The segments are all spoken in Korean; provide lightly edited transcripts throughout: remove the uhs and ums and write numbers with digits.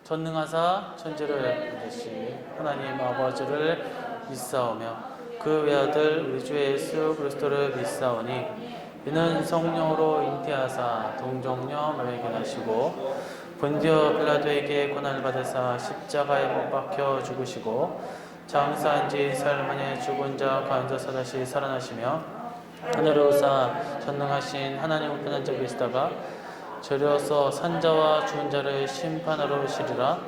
전능하사 천지를 만드시 하나님 아버지를 믿사오며 그 외아들 우리 주 예수 그리스도를 믿사오니 이는 성령으로 잉태하사 동정녀 마리아에게 본디오 빌라도에게 고난을 받으사 십자가에 못 박혀 죽으시고 장사한 지 사흘 만에 죽은 자 가운데서 다시 살아나시며 하늘에 오사 전능하신 하나님 우편한 자 계시다가 저려서 산자와 죽은 자를 심판하러 오시리라.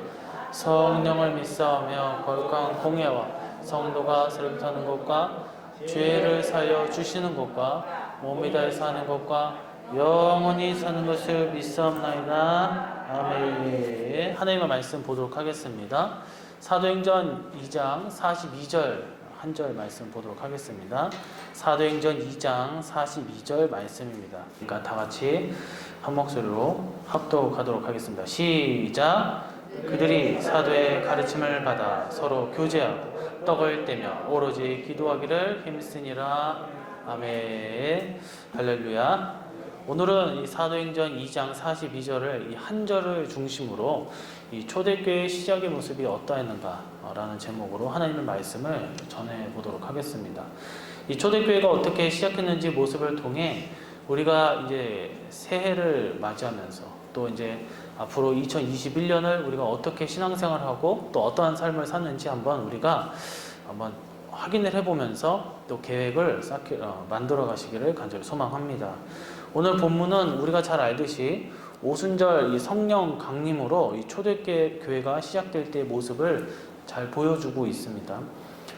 성령을 믿사오며 거룩한 공예와 성도가 새롭다는 것과 죄를 사여 주시는 것과 몸이 다해 사는 것과 영원히 사는 것을 믿사옵나이다. 아멘. 하나님의 말씀 보도록 하겠습니다. 사도행전 2장 42절 한 절 말씀 보도록 하겠습니다. 사도행전 2장 42절 말씀입니다. 그러니까 다 같이 한 목소리로 합독하도록 하겠습니다. 시작! 그들이 사도의 가르침을 받아 서로 교제하고 떡을 떼며 오로지 기도하기를 힘쓰니라. 아멘. 할렐루야. 오늘은 이 사도행전 2장 42절을 이 한 절을 중심으로 이 초대교회의 시작의 모습이 어떠했는가라는 제목으로 하나님의 말씀을 전해보도록 하겠습니다. 이 초대교회가 어떻게 시작했는지 모습을 통해 우리가 이제 새해를 맞이하면서 또 이제 앞으로 2021년을 우리가 어떻게 신앙생활하고 또 어떠한 삶을 사는지 우리가 한번 확인을 해보면서 또 계획을 만들어 가시기를 간절히 소망합니다. 오늘 본문은 우리가 잘 알듯이 오순절 이 성령 강림으로 이 초대교회가 시작될 때의 모습을 잘 보여주고 있습니다.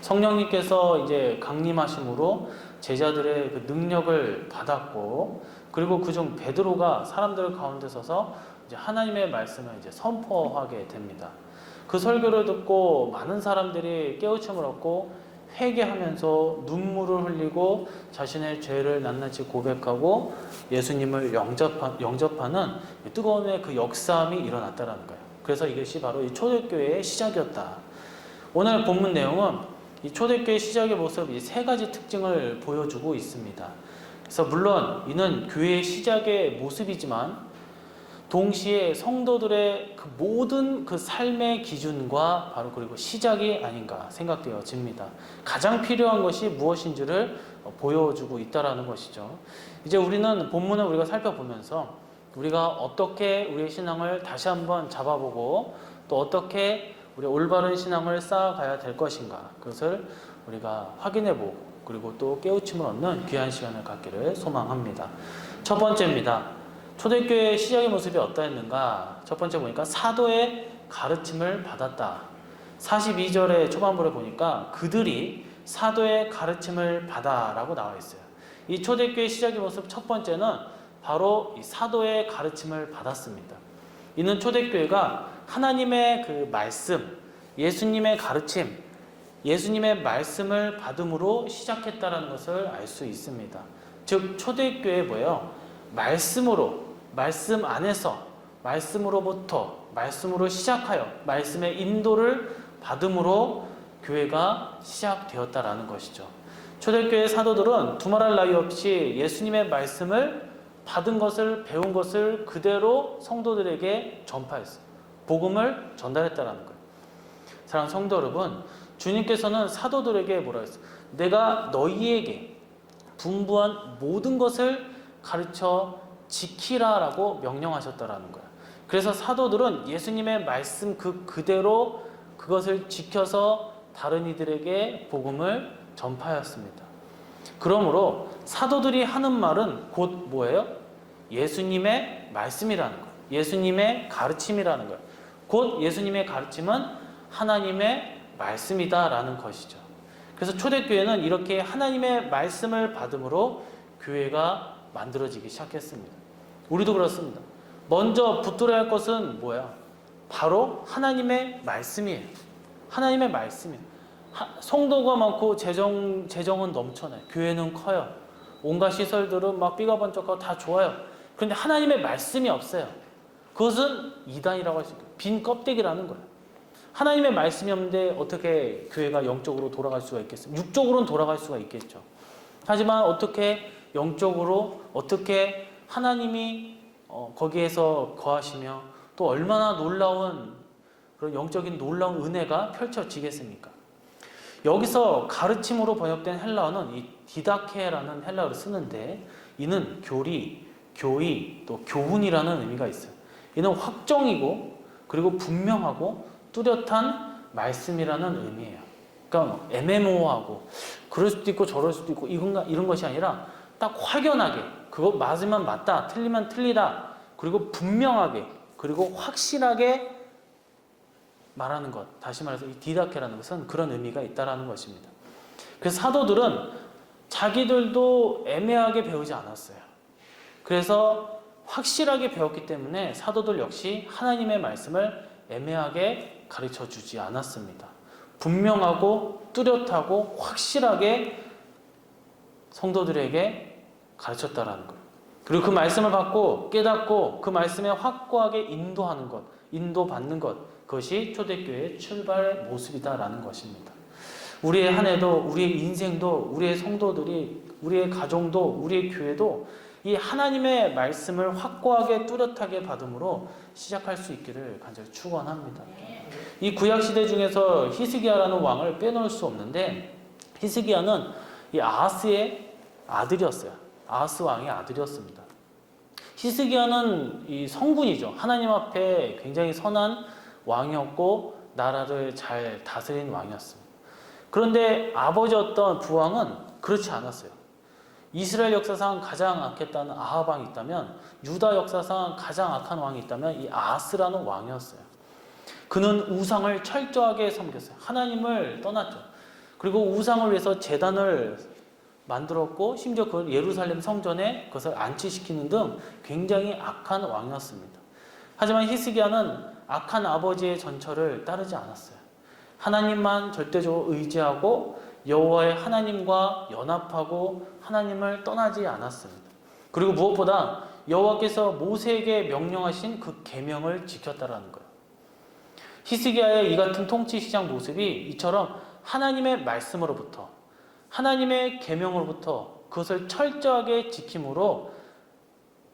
성령님께서 이제 강림하심으로 제자들의 그 능력을 받았고, 그리고 그중 베드로가 사람들 가운데 서서 이제 하나님의 말씀을 이제 선포하게 됩니다. 그 설교를 듣고 많은 사람들이 깨우침을 얻고 회개하면서 눈물을 흘리고 자신의 죄를 낱낱이 고백하고 예수님을 영접하는 뜨거운 그 역사함이 일어났다는 거예요. 그래서 이것이 바로 이 초대교회의 시작이었다. 오늘 본문 내용은 이 초대교회 시작의 모습 이 세 가지 특징을 보여주고 있습니다. 그래서 물론 이는 교회의 시작의 모습이지만 동시에 성도들의 그 모든 그 삶의 기준과 바로 그리고 시작이 아닌가 생각되어집니다. 가장 필요한 것이 무엇인지를 보여주고 있다라는 것이죠. 이제 우리는 본문을 우리가 살펴보면서 우리가 어떻게 우리의 신앙을 다시 한번 잡아보고 또 어떻게 우리 올바른 신앙을 쌓아가야 될 것인가 그것을 우리가 확인해보고 그리고 또 깨우침을 얻는 귀한 시간을 갖기를 소망합니다. 첫 번째입니다. 초대교회의 시작의 모습이 어떠했는가? 첫 번째 보니까 사도의 가르침을 받았다. 42절의 초반부를 보니까 그들이 사도의 가르침을 받아라고 나와 있어요. 이 초대교회 시작의 모습 첫 번째는 바로 이 사도의 가르침을 받았습니다. 이는 초대교회가 하나님의 그 말씀, 예수님의 가르침, 예수님의 말씀을 받음으로 시작했다는 것을 알 수 있습니다. 즉 초대교회 뭐예요? 말씀으로, 말씀 안에서, 말씀으로부터, 말씀으로 시작하여 말씀의 인도를 받음으로 교회가 시작되었다라는 것이죠. 초대교회 사도들은 두말할 나위 없이 예수님의 말씀을 받은 것을, 배운 것을 그대로 성도들에게 전파했어요. 복음을 전달했다라는 거예요. 사랑하는 성도 여러분, 주님께서는 사도들에게 뭐라 했어요? 내가 너희에게 분부한 모든 것을 가르쳐 지키라라고 명령하셨다라는 거예요. 그래서 사도들은 예수님의 말씀 그대로 그것을 지켜서 다른 이들에게 복음을 전파하였습니다. 그러므로 사도들이 하는 말은 곧 뭐예요? 예수님의 말씀이라는 거예요. 예수님의 가르침이라는 거예요. 곧 예수님의 가르침은 하나님의 말씀이다라는 것이죠. 그래서 초대교회는 이렇게 하나님의 말씀을 받음으로 교회가 만들어지기 시작했습니다. 우리도 그렇습니다. 먼저 붙들어야 할 것은 뭐야? 바로 하나님의 말씀이에요. 하나님의 말씀이에요. 성도가 많고 재정은 넘쳐나요. 교회는 커요. 온갖 시설들은 막 삐가번쩍하고 다 좋아요. 그런데 하나님의 말씀이 없어요. 그것은 이단이라고 할 수 있고 빈 껍데기라는 거예요. 하나님의 말씀이 없는데 어떻게 교회가 영적으로 돌아갈 수가 있겠습니까? 육적으로는 돌아갈 수가 있겠죠. 하지만 어떻게 영적으로 어떻게 하나님이 거기에서 거하시며 또 얼마나 놀라운 그런 영적인 놀라운 은혜가 펼쳐지겠습니까? 여기서 가르침으로 번역된 헬라어는 이 디다케라는 헬라어를 쓰는데 이는 교리, 교의, 또 교훈이라는 의미가 있어요. 이는 확정이고 그리고 분명하고 뚜렷한 말씀이라는 의미예요. 그러니까 애매모호하고 그럴 수도 있고 저럴 수도 있고 이런 것이 아니라 딱 확연하게 그거 맞으면 맞다, 틀리면 틀리다, 그리고 분명하게 그리고 확실하게 말하는 것. 다시 말해서 이 디다케라는 것은 그런 의미가 있다라는 것입니다. 그래서 사도들은 자기들도 애매하게 배우지 않았어요. 그래서 확실하게 배웠기 때문에 사도들 역시 하나님의 말씀을 애매하게 가르쳐 주지 않았습니다. 분명하고 뚜렷하고 확실하게 성도들에게 가르쳤다라는 거예요. 그리고 그 말씀을 받고 깨닫고 그 말씀에 확고하게 인도하는 것, 인도받는 것, 그것이 초대교회의 출발 모습이다라는 것입니다. 우리의 한 해도, 우리의 인생도, 우리의 성도들이, 우리의 가정도, 우리의 교회도 이 하나님의 말씀을 확고하게 뚜렷하게 받음으로 시작할 수 있기를 간절히 축원합니다. 이 구약시대 중에서 히스기야라는 왕을 빼놓을 수 없는데 히스기야는 이 아하스의 아들이었어요. 아하스 왕의 아들이었습니다. 히스기야는 이 성군이죠. 하나님 앞에 굉장히 선한 왕이었고 나라를 잘 다스린 왕이었습니다. 그런데 아버지였던 부왕은 그렇지 않았어요. 이스라엘 역사상 가장 악했다는 아합 왕이 있다면 유다 역사상 가장 악한 왕이 있다면 이 아하스라는 왕이었어요. 그는 우상을 철저하게 섬겼어요. 하나님을 떠났죠. 그리고 우상을 위해서 제단을 만들었고 심지어 그 예루살렘 성전에 그것을 안치시키는 등 굉장히 악한 왕이었습니다. 하지만 히스기야는 악한 아버지의 전철을 따르지 않았어요. 하나님만 절대적으로 의지하고 여호와의 하나님과 연합하고 하나님을 떠나지 않았습니다. 그리고 무엇보다 여호와께서 모세에게 명령하신 그 계명을 지켰다라는 거예요. 히스기야의 이 같은 통치 시작 모습이 이처럼 하나님의 말씀으로부터 하나님의 계명으로부터 그것을 철저하게 지킴으로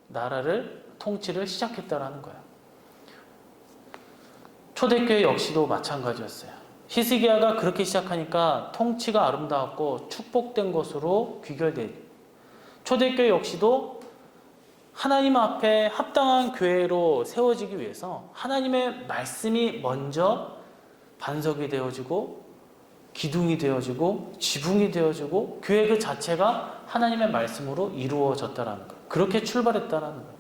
나라를 통치를 시작했다라는 거예요. 초대교회 역시도 마찬가지였어요. 히스기야가 그렇게 시작하니까 통치가 아름다웠고 축복된 것으로 귀결되죠. 초대교회 역시도 하나님 앞에 합당한 교회로 세워지기 위해서 하나님의 말씀이 먼저 반석이 되어지고 기둥이 되어지고 지붕이 되어지고 교회 그 자체가 하나님의 말씀으로 이루어졌다라는 거예요. 그렇게 출발했다라는 거예요.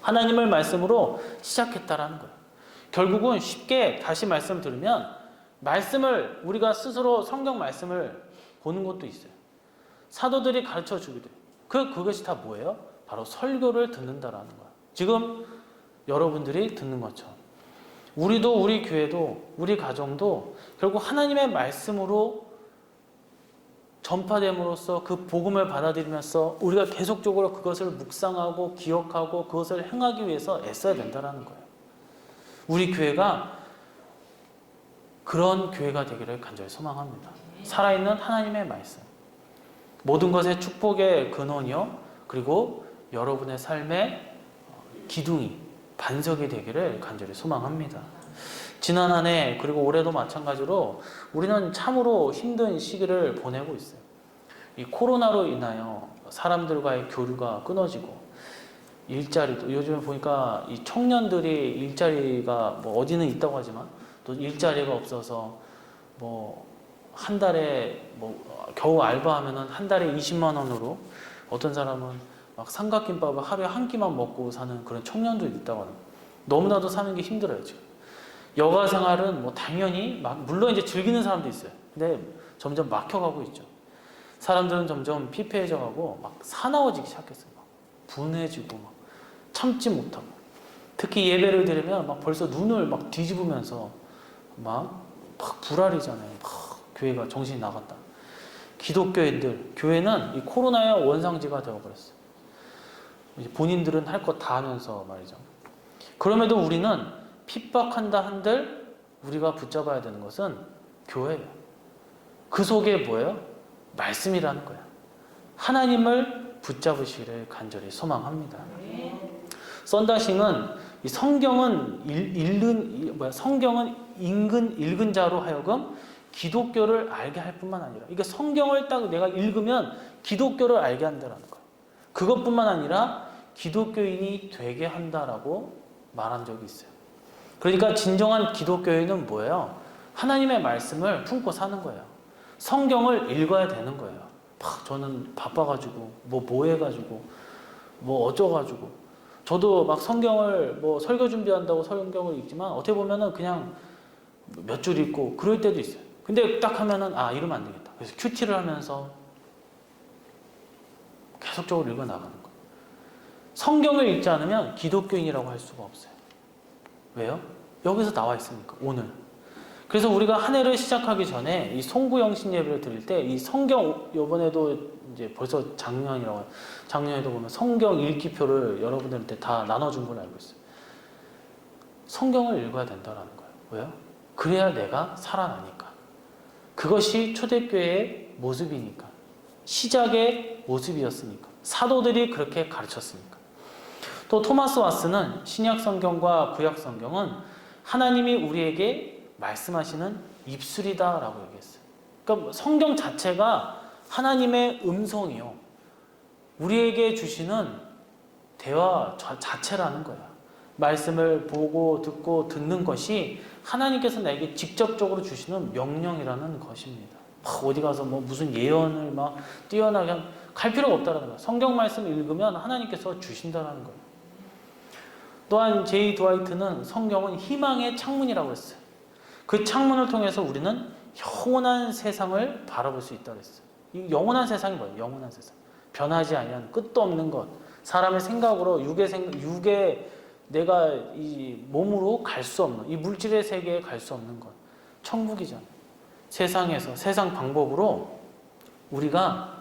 하나님의 말씀으로 시작했다라는 거예요. 결국은 쉽게 다시 말씀을 들으면 말씀을 우리가 스스로 성경 말씀을 보는 것도 있어요. 사도들이 가르쳐 주기도 해요. 그것이 다 뭐예요? 바로 설교를 듣는다라는 거예요. 지금 여러분들이 듣는 것처럼 우리도 우리 교회도 우리 가정도 결국 하나님의 말씀으로 전파됨으로써 그 복음을 받아들이면서 우리가 계속적으로 그것을 묵상하고 기억하고 그것을 행하기 위해서 애써야 된다는 거예요. 우리 교회가 그런 교회가 되기를 간절히 소망합니다. 살아있는 하나님의 말씀, 모든 것의 축복의 근원이요 그리고 여러분의 삶의 기둥이 반석이 되기를 간절히 소망합니다. 지난 한 해 그리고 올해도 마찬가지로 우리는 참으로 힘든 시기를 보내고 있어요. 이 코로나로 인하여 사람들과의 교류가 끊어지고 일자리도 요즘에 보니까 이 청년들이 일자리가 뭐 어디는 있다고 하지만 또 일자리가 없어서 뭐 한 달에 뭐 겨우 알바하면은 한 달에 20만 원으로 어떤 사람은 막 삼각김밥을 하루에 한 끼만 먹고 사는 그런 청년도 있다고 합니다. 너무나도 사는 게 힘들어요 지금. 여가 생활은 뭐 당연히 물론 이제 즐기는 사람도 있어요. 근데 점점 막혀가고 있죠. 사람들은 점점 피폐해져가고 막 사나워지기 시작했어요. 막 분해지고 막 참지 못하고 특히 예배를 드리면 막 벌써 눈을 막 뒤집으면서 막 불알이잖아요. 막 교회가 정신이 나갔다. 기독교인들 교회는 이 코로나의 원상지가 되어버렸어요. 본인들은 할 것 다 하면서 말이죠. 그럼에도 우리는 핍박한다 한들 우리가 붙잡아야 되는 것은 교회예요. 그 속에 뭐예요? 말씀이라는 거예요. 하나님을 붙잡으시기를 간절히 소망합니다. 썬다싱은 이 성경은 성경은 읽은 자로 하여금 기독교를 알게 할 뿐만 아니라, 이게 성경을 딱 내가 읽으면 기독교를 알게 한다는 거예요. 그것뿐만 아니라 기독교인이 되게 한다라고 말한 적이 있어요. 그러니까 진정한 기독교인은 뭐예요? 하나님의 말씀을 품고 사는 거예요. 성경을 읽어야 되는 거예요. 저는 바빠가지고 뭐 해가지고 뭐 어쩌가지고, 저도 막 성경을 설교 준비한다고 성경을 읽지만 어떻게 보면은 그냥 몇 줄 읽고 그럴 때도 있어요. 근데 딱 하면은 이러면 안 되겠다. 그래서 큐티를 하면서 계속적으로 읽어 나가는 거예요. 성경을 읽지 않으면 기독교인이라고 할 수가 없어요. 왜요? 여기서 나와 있으니까, 오늘. 그래서 우리가 한 해를 시작하기 전에 이 송구영신 예배를 드릴 때 이 성경, 요번에도 이제 벌써 작년에도 보면 성경 읽기표를 여러분들한테 다 나눠준 걸로 알고 있어요. 성경을 읽어야 된다는 거예요. 왜요? 그래야 내가 살아나니까. 그것이 초대교회의 모습이니까. 시작의 모습이었으니까. 사도들이 그렇게 가르쳤으니까. 또 토마스 와스는 신약 성경과 구약 성경은 하나님이 우리에게 말씀하시는 입술이다라고 얘기했어요. 그러니까 성경 자체가 하나님의 음성이요, 우리에게 주시는 대화 자체라는 거야. 말씀을 보고 듣고 듣는 것이 하나님께서 나에게 직접적으로 주시는 명령이라는 것입니다. 어디 가서 무슨 예언을 뛰어나게 갈 필요가 없다라는 거야. 성경 말씀을 읽으면 하나님께서 주신다라는 거예요. 또한 제이 드와이트는 성경은 희망의 창문이라고 했어요. 그 창문을 통해서 우리는 영원한 세상을 바라볼 수 있다고 했어요. 이 영원한 세상이 뭐예요? 영원한 세상. 변하지 아니한 끝도 없는 것. 사람의 생각으로 육의 내가 이 몸으로 갈 수 없는, 이 물질의 세계에 갈 수 없는 것. 천국이잖아요. 세상에서, 세상 방법으로 우리가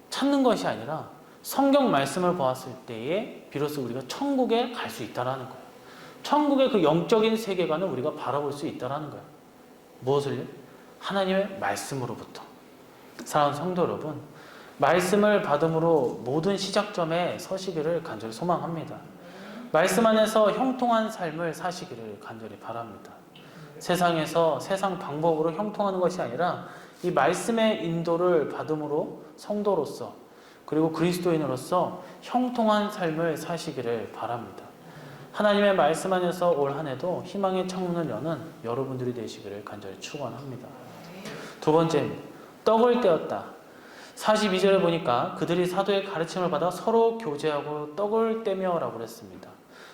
찾는 것이 아니라 성경 말씀을 보았을 때에 비로소 우리가 천국에 갈 수 있다라는 거예요. 천국의 그 영적인 세계관을 우리가 바라볼 수 있다라는 거예요. 무엇을요? 하나님의 말씀으로부터. 사랑하는 성도 여러분, 말씀을 받음으로 모든 시작점에 서시기를 간절히 소망합니다. 말씀 안에서 형통한 삶을 사시기를 간절히 바랍니다. 세상에서 세상 방법으로 형통하는 것이 아니라 이 말씀의 인도를 받음으로 성도로서, 그리고 그리스도인으로서 형통한 삶을 사시기를 바랍니다. 하나님의 말씀 안에서 올 한 해도 희망의 창문을 여는 여러분들이 되시기를 간절히 축원합니다. 두 번째입니다. 떡을 떼었다. 42절에 보니까 그들이 사도의 가르침을 받아 서로 교제하고 떡을 떼며 라고 했습니다.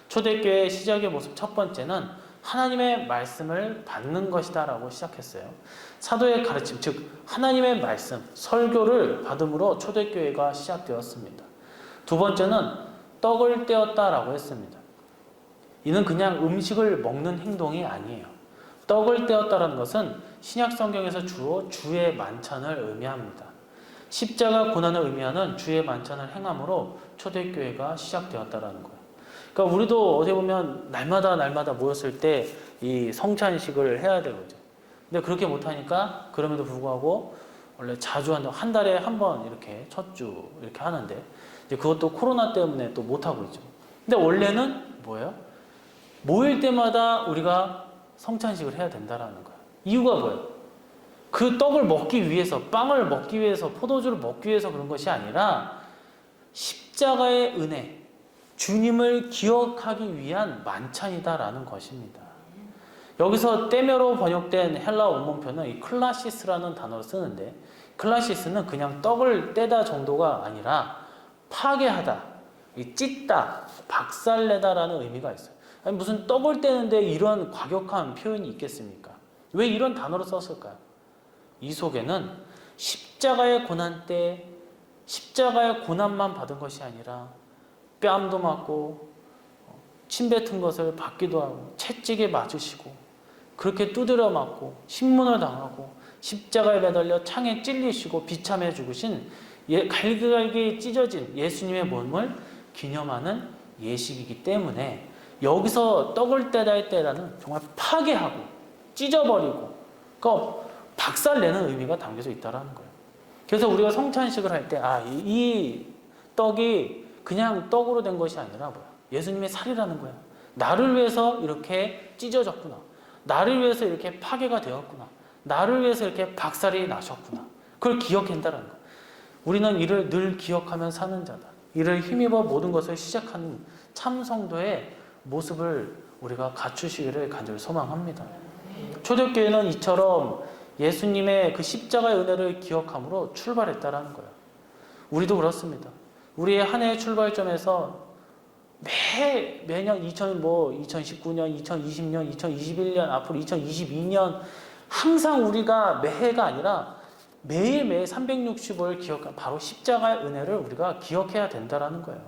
초대교회의 시작의 모습 첫 번째는 하나님의 말씀을 받는 것이다 라고 시작했어요. 사도의 가르침, 즉 하나님의 말씀, 설교를 받음으로 초대교회가 시작되었습니다. 두 번째는 떡을 떼었다 라고 했습니다. 이는 그냥 음식을 먹는 행동이 아니에요. 떡을 떼었다는 것은 신약 성경에서 주로 주의 만찬을 의미합니다. 십자가 고난을 의미하는 주의 만찬을 행함으로 초대교회가 시작되었다는 거예요. 그러니까 우리도 어떻게 보면 날마다 모였을 때 이 성찬식을 해야 되거든요. 근데 그렇게 못하니까 그럼에도 불구하고 원래 자주 한 달에 한 번 이렇게 첫 주 이렇게 하는데 이제 그것도 코로나 때문에 또 못하고 있죠. 근데 원래는 뭐예요? 모일 때마다 우리가 성찬식을 해야 된다라는 거예요. 이유가 뭐예요? 그 떡을 먹기 위해서, 빵을 먹기 위해서, 포도주를 먹기 위해서 그런 것이 아니라 십자가의 은혜, 주님을 기억하기 위한 만찬이다라는 것입니다. 여기서 떼며로 번역된 헬라 원문표는 이 클라시스라는 단어를 쓰는데, 클라시스는 그냥 떡을 떼다 정도가 아니라 파괴하다, 찢다, 박살내다라는 의미가 있어요. 아니, 무슨 떡을 떼는데 이런 과격한 표현이 있겠습니까? 왜 이런 단어를 썼을까요? 이 속에는 십자가의 고난 때 십자가의 고난만 받은 것이 아니라 뺨도 맞고 침 뱉은 것을 받기도 하고 채찍에 맞으시고 그렇게 두드려 맞고 신문을 당하고 십자가에 매달려 창에 찔리시고 비참해 죽으신 갈기갈기 찢어진 예수님의 몸을 기념하는 예식이기 때문에 여기서 떡을 떼다의 때라는 정말 파괴하고 찢어버리고 그러니까 박살내는 의미가 담겨져 있다는 거예요. 그래서 우리가 성찬식을 할 때 이 떡이 그냥 떡으로 된 것이 아니라 뭐야? 예수님의 살이라는 거야. 나를 위해서 이렇게 찢어졌구나. 나를 위해서 이렇게 파괴가 되었구나. 나를 위해서 이렇게 박살이 나셨구나. 그걸 기억한다는 거. 우리는 이를 늘 기억하며 사는 자다. 이를 힘입어 모든 것을 시작하는 참 성도의 모습을 우리가 갖추시기를 간절히 소망합니다. 초대교회는 이처럼 예수님의 그 십자가의 은혜를 기억함으로 출발했다라는 거예요. 우리도 그렇습니다. 우리의 한 해의 출발점에서 매년 2019년, 2020년, 2021년, 앞으로 2022년 항상 우리가 매해가 아니라 매일매일 365일 기억한 바로 십자가의 은혜를 우리가 기억해야 된다라는 거예요.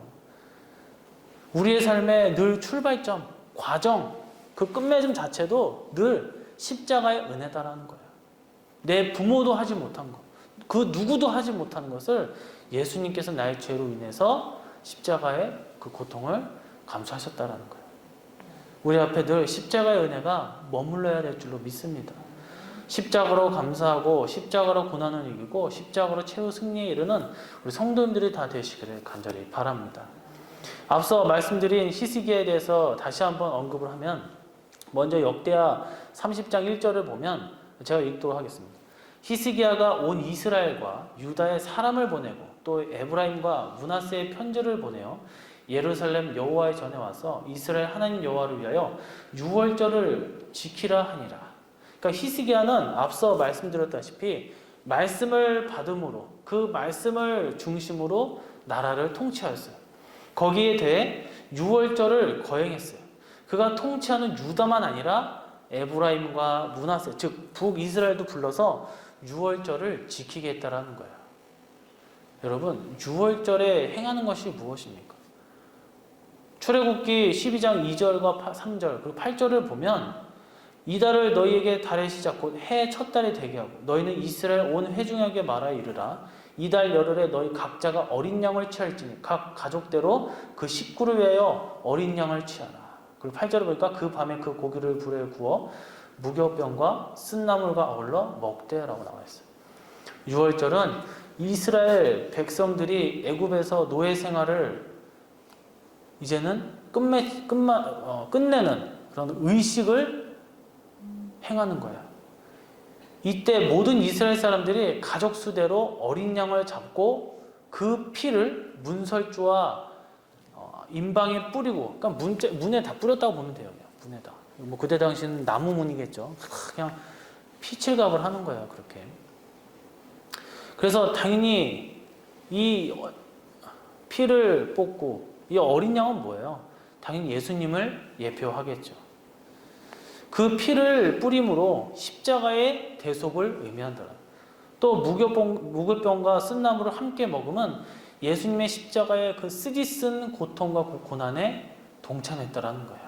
우리의 삶의 늘 출발점, 과정, 그 끝맺음 자체도 늘 십자가의 은혜다라는 거예요. 내 부모도 하지 못한 것, 그 누구도 하지 못하는 것을 예수님께서 나의 죄로 인해서 십자가의 그 고통을 감수하셨다라는 거예요. 우리 앞에 늘 십자가의 은혜가 머물러야 될 줄로 믿습니다. 십자가로 감사하고 십자가로 고난을 이기고 십자가로 최후 승리에 이르는 우리 성도님들이 다 되시기를 간절히 바랍니다. 앞서 말씀드린 히스기야에 대해서 다시 한번 언급을 하면 먼저 역대하 30장 1절을 보면 제가 읽도록 하겠습니다. 히스기야가 온 이스라엘과 유다의 사람을 보내고 또 에브라임과 므낫세의 편지를 보내어 예루살렘 여호와의 전에 와서 이스라엘 하나님 여호와를 위하여 유월절을 지키라 하니라. 그러니까 히스기야는 앞서 말씀드렸다시피 말씀을 받음으로 그 말씀을 중심으로 나라를 통치하였어요. 거기에 대해 유월절을 거행했어요. 그가 통치하는 유다만 아니라 에브라임과 므낫세, 즉 북이스라엘도 불러서 유월절을 지키게 했다라는 거예요. 여러분, 유월절에 행하는 것이 무엇입니까? 출애굽기 12장 2절과 3절 그리고 8절을 보면 이달을 너희에게 달의 시작 곧 해의 첫 달이 되게 하고 너희는 이스라엘 온 회중에게 말하여 이르라. 이달 열흘에 너희 각자가 어린 양을 취할지니 각 가족대로 그 식구를 위하여 어린 양을 취하라. 그리고 8절을 보니까 그 밤에 그 고기를 불에 구워 무교병과 쓴나물과 어울러 먹되라고 나와 있어요. 유월절은 이스라엘 백성들이 애굽에서 노예 생활을 이제는 끝내는 그런 의식을 행하는 거야. 이때 모든 이스라엘 사람들이 가족 수대로 어린 양을 잡고 그 피를 문설주와 임방에 뿌리고, 그러니까 문에 다 뿌렸다고 보면 돼요. 문에다. 뭐 그때 당시는 나무 문이겠죠. 그냥 피칠갑을 하는 거예요. 그렇게. 그래서 당연히 이 피를 뽑고 이 어린 양은 뭐예요? 당연히 예수님을 예표하겠죠. 그 피를 뿌림으로 십자가의 대속을 의미한다. 또 무교병과 쓴나물을 함께 먹으면 예수님의 십자가의 그 쓰디쓴 고통과 고난에 동참했다라는 거예요.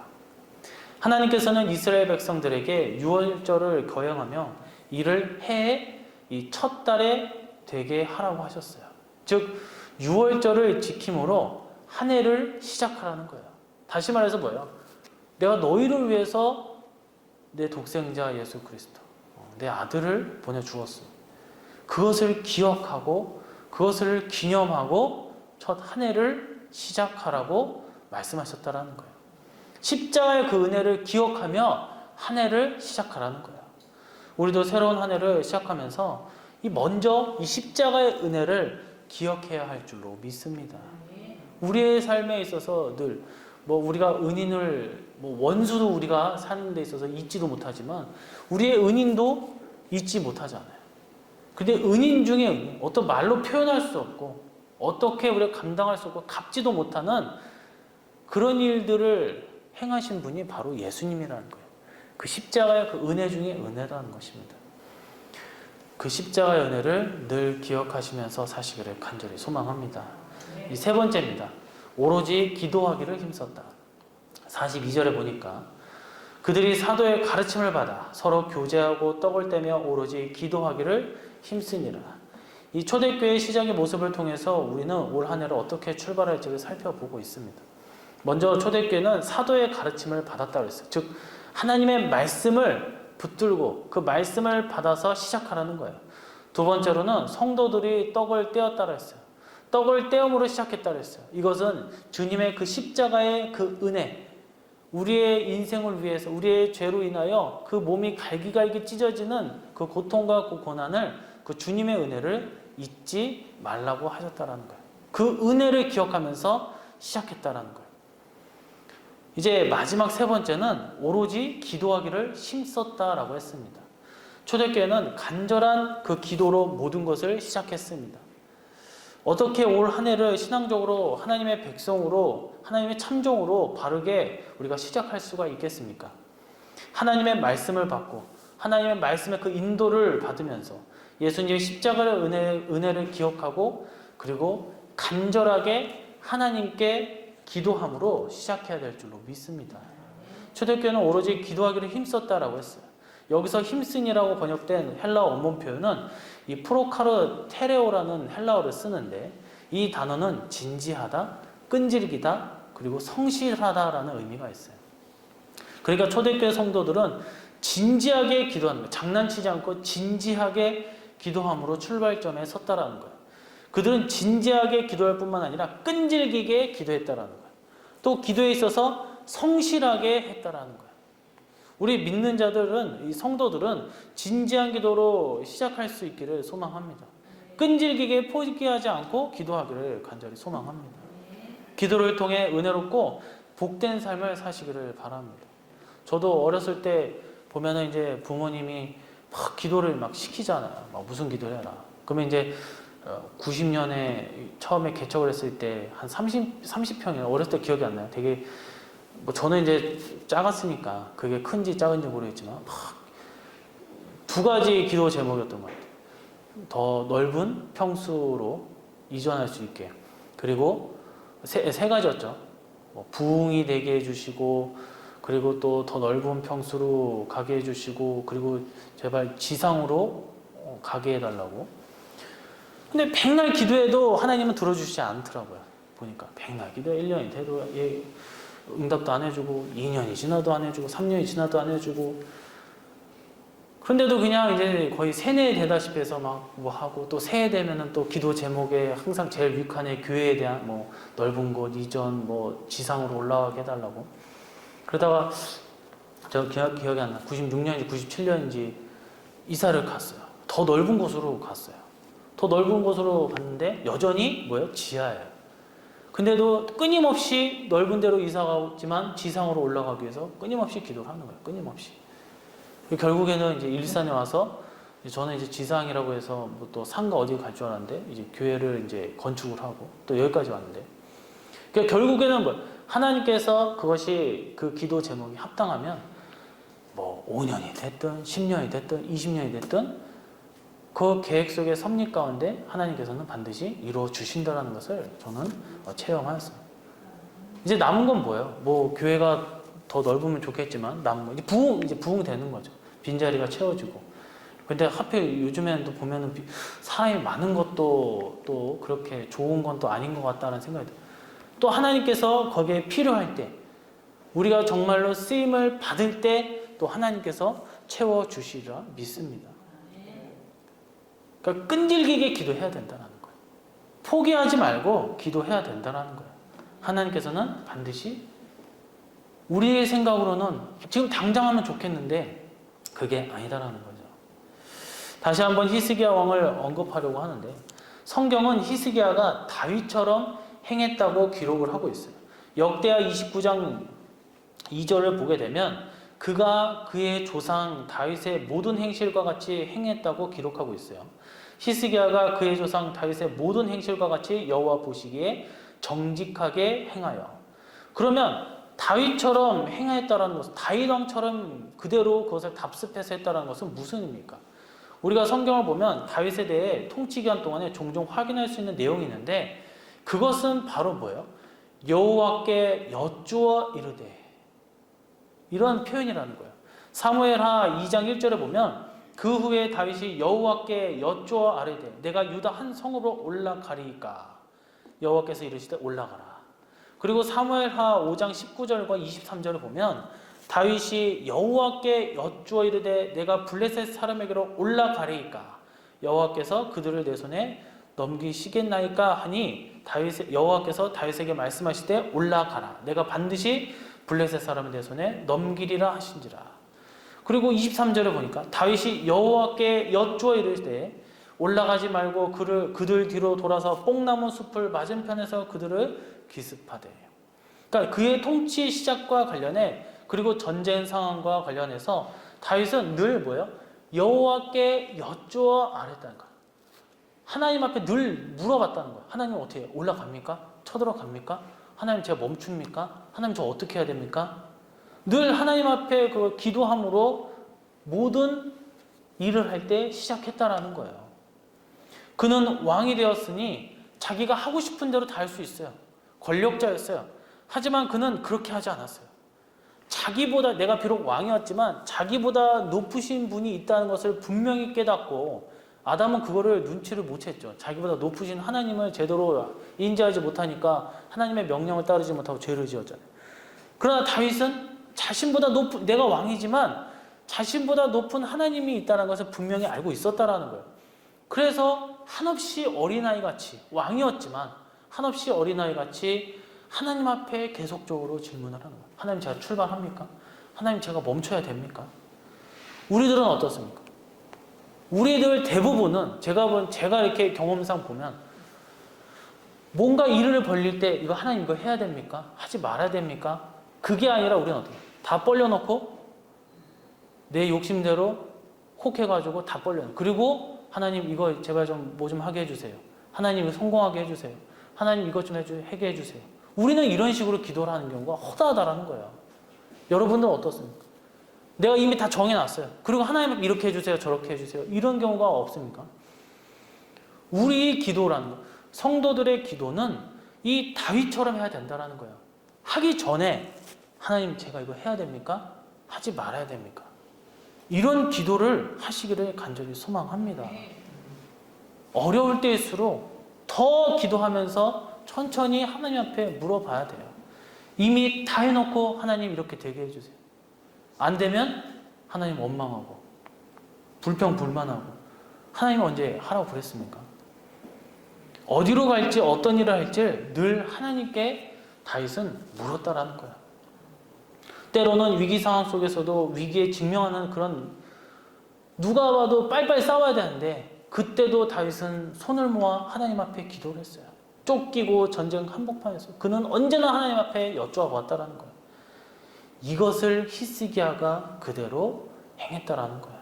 하나님께서는 이스라엘 백성들에게 유월절을 거행하며 이를 해의 이 첫 달에 되게 하라고 하셨어요. 즉 유월절을 지킴으로 한 해를 시작하라는 거예요. 다시 말해서 뭐예요? 내가 너희를 위해서 내 독생자 예수 그리스도, 내 아들을 보내주었어. 그것을 기억하고 그것을 기념하고 첫 한 해를 시작하라고 말씀하셨다라는 거예요. 십자가의 그 은혜를 기억하며 한 해를 시작하라는 거예요. 우리도 새로운 한 해를 시작하면서 먼저 이 십자가의 은혜를 기억해야 할 줄로 믿습니다. 우리의 삶에 있어서 늘 우리가 은인을 원수도 우리가 사는 데 있어서 잊지도 못하지만 우리의 은인도 잊지 못하잖아요. 근데 은인 중에 은인, 어떤 말로 표현할 수 없고 어떻게 우리가 감당할 수 없고 갚지도 못하는 그런 일들을 행하신 분이 바로 예수님이라는 거예요. 그 십자가의 그 은혜 중에 은혜라는 것입니다. 그 십자가의 은혜를 늘 기억하시면서 사시기를 간절히 소망합니다. 이 세 번째입니다. 오로지 기도하기를 힘썼다. 42절에 보니까 그들이 사도의 가르침을 받아 서로 교제하고 떡을 떼며 오로지 기도하기를 힘쓰니라. 이 초대교회의 시작의 모습을 통해서 우리는 올 한 해를 어떻게 출발할지를 살펴보고 있습니다. 먼저 초대교회는 사도의 가르침을 받았다고 했어요. 즉 하나님의 말씀을 붙들고 그 말씀을 받아서 시작하라는 거예요. 두 번째로는 성도들이 떡을 떼었다고 했어요. 떡을 떼음으로 시작했다고 했어요. 이것은 주님의 그 십자가의 그 은혜, 우리의 인생을 위해서 우리의 죄로 인하여 그 몸이 갈기갈기 찢어지는 그 고통과 그 고난을 그 주님의 은혜를 잊지 말라고 하셨다라는 거예요. 그 은혜를 기억하면서 시작했다라는 거예요. 이제 마지막 세 번째는 오로지 기도하기를 힘썼다라고 했습니다. 초대교회는 간절한 그 기도로 모든 것을 시작했습니다. 어떻게 올 한 해를 신앙적으로 하나님의 백성으로 하나님의 참종으로 바르게 우리가 시작할 수가 있겠습니까? 하나님의 말씀을 받고 하나님의 말씀의 그 인도를 받으면서 예수님의 십자가의 은혜를 기억하고 그리고 간절하게 하나님께 기도함으로 시작해야 될 줄로 믿습니다. 초대교회는 오로지 기도하기를 힘썼다라고 했어요. 여기서 힘쓴이라고 번역된 헬라어 원문 표현은 이 프로카르테레오라는 헬라어를 쓰는데 이 단어는 진지하다, 끈질기다, 그리고 성실하다라는 의미가 있어요. 그러니까 초대교회 성도들은 진지하게 기도하는 거예요. 장난치지 않고 진지하게 기도함으로 출발점에 섰다라는 거예요. 그들은 진지하게 기도할 뿐만 아니라 끈질기게 기도했다라는 거예요. 또 기도에 있어서 성실하게 했다라는 거예요. 우리 믿는 자들은, 이 성도들은 진지한 기도로 시작할 수 있기를 소망합니다. 끈질기게 포기하지 않고 기도하기를 간절히 소망합니다. 기도를 통해 은혜롭고 복된 삶을 사시기를 바랍니다. 저도 어렸을 때 보면은 이제 부모님이 막 기도를 막 시키잖아요. 막 무슨 기도를 해라. 그러면 이제 90년에 처음에 개척을 했을 때 한 30평이나 어렸을 때 기억이 안 나요. 되게 뭐 저는 이제 작았으니까 그게 큰지 작은지 모르겠지만 막 두 가지 기도 제목이었던 것 같아요. 더 넓은 평수로 이전할 수 있게, 그리고 세 가지였죠. 뭐 부흥이 되게 해주시고, 그리고 또 더 넓은 평수로 가게 해주시고, 그리고 제발 지상으로 가게 해달라고. 근데 백날 기도해도 하나님은 들어주시지 않더라고요. 보니까 백날 기도 1년이 돼도 응답도 안 해주고, 2년이 지나도 안 해주고, 3년이 지나도 안 해주고. 그런데도 그냥 이제 거의 세뇌 되다시피 해서 막 뭐 하고, 또 새해 되면은 또 기도 제목에 항상 제일 윗칸에 교회에 대한 뭐 넓은 곳 이전, 뭐 지상으로 올라가게 해달라고. 그러다가 저 기억이 안 나. 96년인지 97년인지 이사를 갔어요. 더 넓은 곳으로 갔어요. 더 넓은 곳으로 갔는데 여전히 뭐예요? 지하예요. 근데도 끊임없이 넓은 데로 이사가 왔지만 지상으로 올라가기 위해서 끊임없이 기도를 하는 거예요. 끊임없이. 결국에는 이제 일산에 와서 저는 이제 지상이라고 해서 뭐 또 상가 어디 갈 줄 알았는데 이제 교회를 이제 건축을 하고 또 여기까지 왔는데, 그러니까 결국에는 뭐 하나님께서 그것이 그 기도 제목이 합당하면 뭐 5년이 됐든 10년이 됐든 20년이 됐든 그 계획 속의 섭리 가운데 하나님께서는 반드시 이루어 주신다라는 것을 저는 체험하였습니다. 이제 남은 건 뭐예요? 뭐 교회가 더 넓으면 좋겠지만 남은 거 이제 부흥 되는 거죠. 빈자리가 채워지고. 근데 하필 요즘에는 또 보면은 사람이 많은 것도 또 그렇게 좋은 건 또 아닌 것 같다는 생각이 들어요. 또 하나님께서 거기에 필요할 때, 우리가 정말로 쓰임을 받을 때 또 하나님께서 채워주시리라 믿습니다. 그러니까 끈질기게 기도해야 된다는 거예요. 포기하지 말고 기도해야 된다는 거예요. 하나님께서는 반드시 우리의 생각으로는 지금 당장 하면 좋겠는데 그게 아니다라는 거죠. 다시 한번 히스기야 왕을 언급하려고 하는데, 성경은 히스기야가 다윗처럼 행했다고 기록을 하고 있어요. 역대하 29장 2절을 보게 되면 그가 그의 조상 다윗의 모든 행실과 같이 행했다고 기록하고 있어요. 히스기야가 그의 조상 다윗의 모든 행실과 같이 여호와 보시기에 정직하게 행하여. 그러면 다윗처럼 행했다라는 것은, 다윗 왕처럼 그대로 그것을 답습해서 했다라는 것은 무슨 의미입니까? 우리가 성경을 보면 다윗에 대해 통치 기간 동안에 종종 확인할 수 있는 내용이 있는데, 그것은 바로 뭐예요? 여호와께 여쭈어 이르되, 이런 표현이라는 거예요. 사무엘하 2장 1절에 보면 그 후에 다윗이 여호와께 여쭈어 아뢰되 내가 유다 한 성읍으로 올라가리이까, 여호와께서 이르시되 올라가라. 그리고 사무엘하 5장 19절과 23절을 보면 다윗이 여호와께 여쭈어 이르되 내가 블레셋 사람에게로 올라가리이까, 여호와께서 그들을 내 손에 넘기시겠나이까 하니 여호와께서 다윗에게 말씀하시되 올라가라. 내가 반드시 블레셋 사람의 내 손에 넘기리라 하신지라. 그리고 23절에 보니까 다윗이 여호와께 여쭈어 이르되 올라가지 말고 그들 뒤로 돌아서 뽕나무 숲을 맞은편에서 그들을 기습하되. 그러니까 그의 통치 시작과 관련해 그리고 전쟁 상황과 관련해서 다윗은 늘 뭐예요? 여호와께 여쭈어 아랬다는 거야. 하나님 앞에 늘 물어봤다는 거야. 하나님 어떻게 해요? 올라갑니까? 쳐들어갑니까? 하나님 제가 멈춥니까? 하나님 저 어떻게 해야 됩니까? 늘 하나님 앞에 그 기도함으로 모든 일을 할 때 시작했다라는 거예요. 그는 왕이 되었으니 자기가 하고 싶은 대로 다 할 수 있어요. 권력자였어요. 하지만 그는 그렇게 하지 않았어요. 자기보다, 내가 비록 왕이었지만 자기보다 높으신 분이 있다는 것을 분명히 깨닫고, 아담은 그거를 눈치를 못 챘죠. 자기보다 높으신 하나님을 제대로 인지하지 못하니까 하나님의 명령을 따르지 못하고 죄를 지었잖아요. 그러나 다윗은 내가 왕이지만 자신보다 높은 하나님이 있다는 것을 분명히 알고 있었다라는 거예요. 그래서 한없이 어린아이같이, 왕이었지만 한없이 어린아이같이 하나님 앞에 계속적으로 질문을 하는 거예요. 하나님 제가 출발합니까? 하나님 제가 멈춰야 됩니까? 우리들은 어떻습니까? 우리들 대부분은 제가 이렇게 경험상 보면 뭔가 일을 벌릴 때 이거 하나님 이거 해야 됩니까? 하지 말아야 됩니까? 그게 아니라 우리는 어떻게 다 벌려놓고 내 욕심대로 혹해가지고 다 벌려놓고, 그리고 하나님 이거 제발 좀 뭐 좀 하게 해주세요. 하나님 이거 성공하게 해주세요. 하나님 이것 좀 하게 해주세요. 우리는 이런 식으로 기도를 하는 경우가 허다하다라는 거예요. 여러분들은 어떻습니까? 내가 이미 다 정해놨어요. 그리고 하나님 이렇게 해주세요, 저렇게 해주세요. 이런 경우가 없습니까? 우리 기도라는 거, 성도들의 기도는 이 다윗처럼 해야 된다는 거예요. 하기 전에 하나님 제가 이거 해야 됩니까? 하지 말아야 됩니까? 이런 기도를 하시기를 간절히 소망합니다. 어려울 때일수록 더 기도하면서 천천히 하나님 앞에 물어봐야 돼요. 이미 다 해놓고 하나님 이렇게 되게 해주세요. 안 되면 하나님 원망하고 불평불만하고 하나님 언제 하라고 그랬습니까? 어디로 갈지 어떤 일을 할지 늘 하나님께 다윗은 물었다라는 거야. 때로는 위기 상황 속에서도 위기에 직면하는 그런, 누가 봐도 빨리빨리 싸워야 되는데 그때도 다윗은 손을 모아 하나님 앞에 기도를 했어요. 쫓기고 전쟁 한복판에서 그는 언제나 하나님 앞에 여쭈어 보았다라는 거예요. 이것을 히스기야가 그대로 행했다라는 거예요.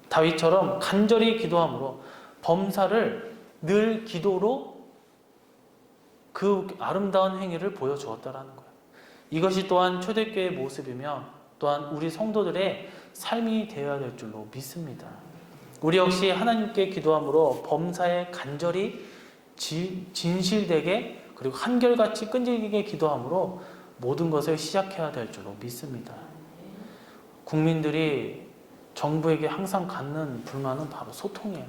다윗처럼 간절히 기도함으로 범사를 늘 기도로 그 아름다운 행위를 보여주었다라는 거예요. 이것이 또한 초대교회의 모습이며 또한 우리 성도들의 삶이 되어야 될 줄로 믿습니다. 우리 역시 하나님께 기도함으로 범사에 간절히 진실되게 그리고 한결같이 끈질기게 기도함으로 모든 것을 시작해야 될 줄로 믿습니다. 국민들이 정부에게 항상 갖는 불만은 바로 소통이에요.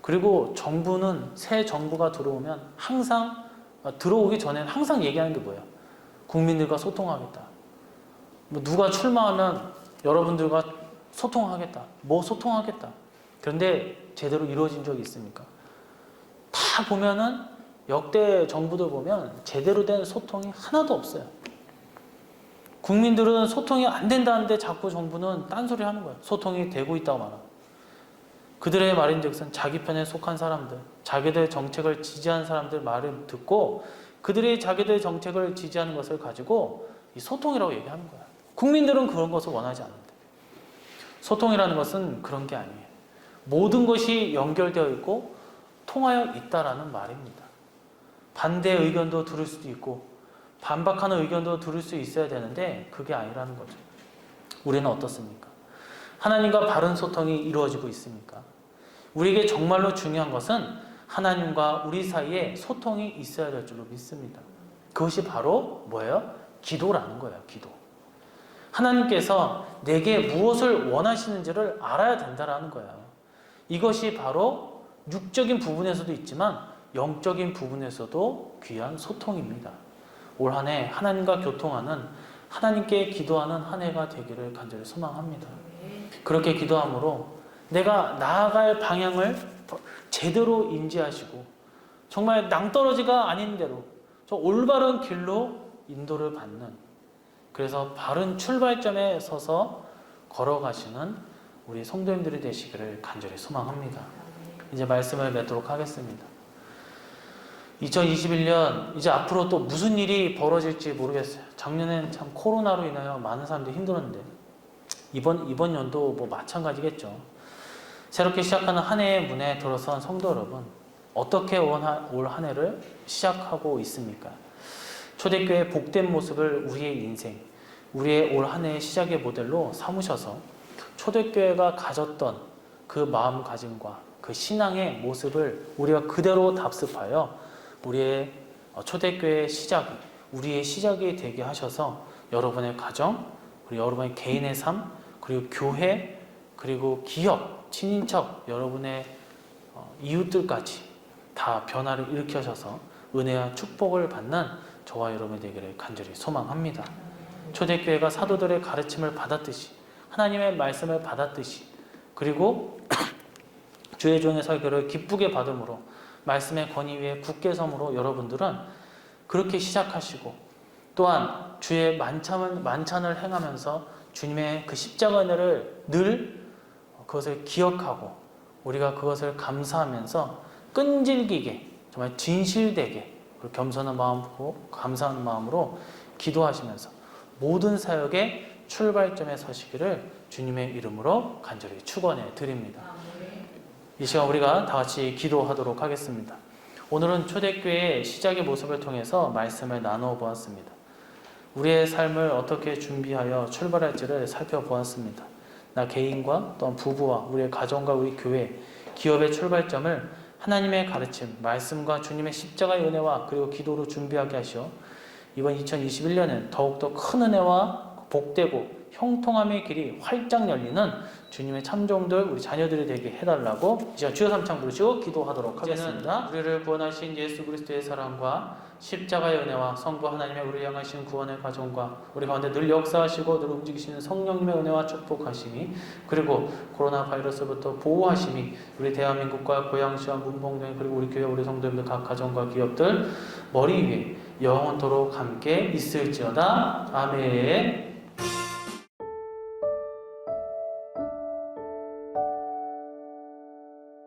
그리고 정부는, 새 정부가 들어오면 항상, 들어오기 전에는 항상 얘기하는 게 뭐예요? 국민들과 소통하겠다. 누가 출마하면 여러분들과 소통하겠다. 뭐 소통하겠다. 그런데 제대로 이루어진 적이 있습니까? 다 보면은 역대 정부들 보면 제대로 된 소통이 하나도 없어요. 국민들은 소통이 안 된다는데 자꾸 정부는 딴소리 하는 거예요. 소통이 되고 있다고 말하고. 그들의 말인즉슨 자기 편에 속한 사람들, 자기들 정책을 지지하는 사람들 말을 듣고 그들이 자기들 정책을 지지하는 것을 가지고 이 소통이라고 얘기하는 거예요. 국민들은 그런 것을 원하지 않는데, 소통이라는 것은 그런 게 아니에요. 모든 것이 연결되어 있고 통하여 있다라는 말입니다. 반대 의견도 들을 수도 있고 반박하는 의견도 들을 수 있어야 되는데 그게 아니라는 거죠. 우리는 어떻습니까? 하나님과 바른 소통이 이루어지고 있습니까? 우리에게 정말로 중요한 것은 하나님과 우리 사이에 소통이 있어야 될 줄로 믿습니다. 그것이 바로 뭐예요? 기도라는 거예요. 기도. 하나님께서 내게 무엇을 원하시는지를 알아야 된다는 거예요. 이것이 바로 육적인 부분에서도 있지만 영적인 부분에서도 귀한 소통입니다. 올 한 해 하나님과 교통하는, 하나님께 기도하는 한 해가 되기를 간절히 소망합니다. 그렇게 기도함으로 내가 나아갈 방향을 제대로 인지하시고 정말 낭떠러지가 아닌 대로 저 올바른 길로 인도를 받는 그래서 바른 출발점에 서서 걸어가시는 우리 성도님들이 되시기를 간절히 소망합니다. 이제 말씀을 맺도록 하겠습니다. 2021년 이제 앞으로 또 무슨 일이 벌어질지 모르겠어요. 작년엔 참 코로나로 인하여 많은 사람들이 힘들었는데 이번 연도 뭐 마찬가지겠죠. 새롭게 시작하는 한 해의 문에 들어선 성도 여러분, 어떻게 올 한 해를 시작하고 있습니까? 초대교회의 복된 모습을 우리의 인생, 우리의 올 한 해의 시작의 모델로 삼으셔서 초대교회가 가졌던 그 마음가짐과 그 신앙의 모습을 우리가 그대로 답습하여 우리의 초대교회의 시작이, 우리의 시작이 되게 하셔서 여러분의 가정, 그리고 여러분의 개인의 삶, 그리고 교회, 그리고 기업, 친인척, 여러분의 이웃들까지 다 변화를 일으켜셔서 은혜와 축복을 받는 저와 여러분이 되기를 간절히 소망합니다. 초대교회가 사도들의 가르침을 받았듯이, 하나님의 말씀을 받았듯이, 그리고 주의 종의 설교를 기쁘게 받음으로 말씀의 권위 위에 굳게 섬으로 여러분들은 그렇게 시작하시고, 또한 주의 만찬을 행하면서 주님의 그 십자가 은혜를 늘 그것을 기억하고 우리가 그것을 감사하면서 끈질기게, 정말 진실되게 겸손한 마음으로, 감사한 마음으로 기도하시면서 모든 사역의 출발점에 서시기를 주님의 이름으로 간절히 축원해 드립니다. 이 시간 우리가 다 같이 기도하도록 하겠습니다. 오늘은 초대교회의 시작의 모습을 통해서 말씀을 나누어 보았습니다. 우리의 삶을 어떻게 준비하여 출발할지를 살펴보았습니다. 나 개인과 또한 부부와 우리의 가정과 우리 교회, 기업의 출발점을 하나님의 가르침, 말씀과 주님의 십자가의 은혜와 그리고 기도로 준비하게 하시어 이번 2021년은 더욱더 큰 은혜와 복되고 형통함의 길이 활짝 열리는 주님의 참종들, 우리 자녀들이 되게 해달라고 이제 주여 삼창 부르시고 기도하도록 하겠습니다. 우리를 구원하신 예수 그리스도의 사랑과 십자가의 은혜와 성부 하나님의 우리를 향하신 구원의 과정과 우리 가운데 늘 역사하시고 늘 움직이시는 성령님의 은혜와 축복하심이, 그리고 코로나 바이러스부터 보호하심이 우리 대한민국과 고양시와 문봉동, 그리고 우리 교회 우리 성도님들 각 가정과 기업들 머리 위에 영원토록 함께 있을지어다. 아멘.